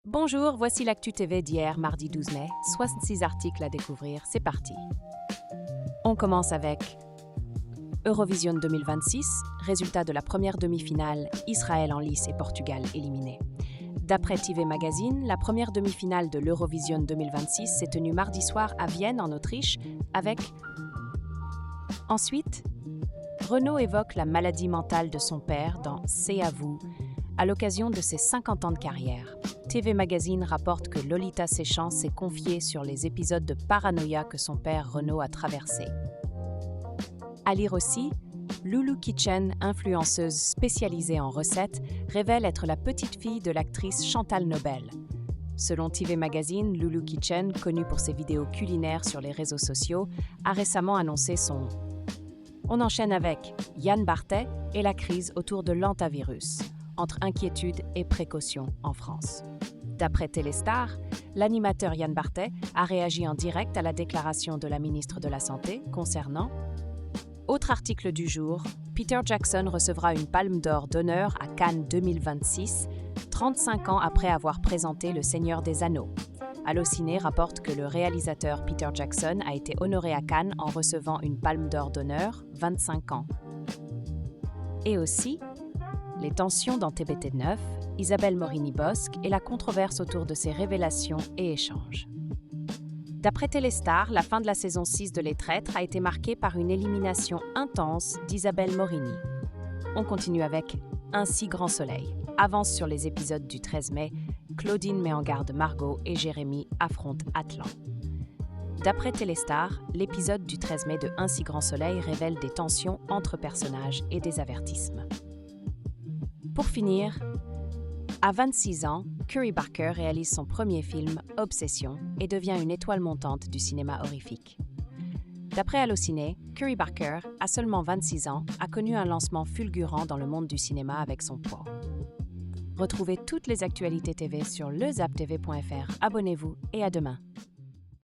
Bonjour, voici l'actu TV d'hier, mardi 12 mai. 66 articles à découvrir, c'est parti. On commence avec Eurovision 2026, résultat de la première demi-finale, Israël en lice et Portugal éliminé. D'après TV Magazine, la première demi-finale de l'Eurovision 2026 s'est tenue mardi soir à Vienne, en Autriche, avec... Ensuite, Renaud évoque la maladie mentale de son père dans C'est à vous, à l'occasion de ses 50 ans de carrière. TV Magazine rapporte que Lolita Séchant s'est confiée sur les épisodes de paranoïa que son père Renaud a traversés. À lire aussi, Loulou Kitchen, influenceuse spécialisée en recettes, révèle être la petite-fille de l'actrice Chantal Nobel. Selon TV Magazine, Loulou Kitchen, connue pour ses vidéos culinaires sur les réseaux sociaux, a récemment annoncé son... On enchaîne avec Yann Barthès et la crise autour de l'hantavirus, entre inquiétude et précaution en France. D'après Téléstar, l'animateur Yann Barthès a réagi en direct à la déclaration de la ministre de la Santé concernant... Autre article du jour, Peter Jackson recevra une palme d'or d'honneur à Cannes 2026, 35 ans après avoir présenté Le Seigneur des Anneaux. Allociné rapporte que le réalisateur Peter Jackson a été honoré à Cannes en recevant une palme d'or d'honneur 25 ans. Et aussi, les tensions dans TBT9, Isabelle Morini-Bosc et la controverse autour de ses révélations et échanges. D'après Téléstar, la fin de la saison 6 de Les Traîtres a été marquée par une élimination intense d'Isabelle Morini. On continue avec Un si grand soleil. Avance sur les épisodes du 13 mai, Claudine met en garde Margot et Jérémy affrontent Atlan. D'après Téléstar, l'épisode du 13 mai de Un si grand soleil révèle des tensions entre personnages et des avertissements. Pour finir, à 26 ans, Curry Barker réalise son premier film, Obsession, et devient une étoile montante du cinéma horrifique. D'après Allociné, Curry Barker, à seulement 26 ans, a connu un lancement fulgurant dans le monde du cinéma avec son poids. Retrouvez toutes les actualités TV sur lezaptv.fr. Abonnez-vous et à demain.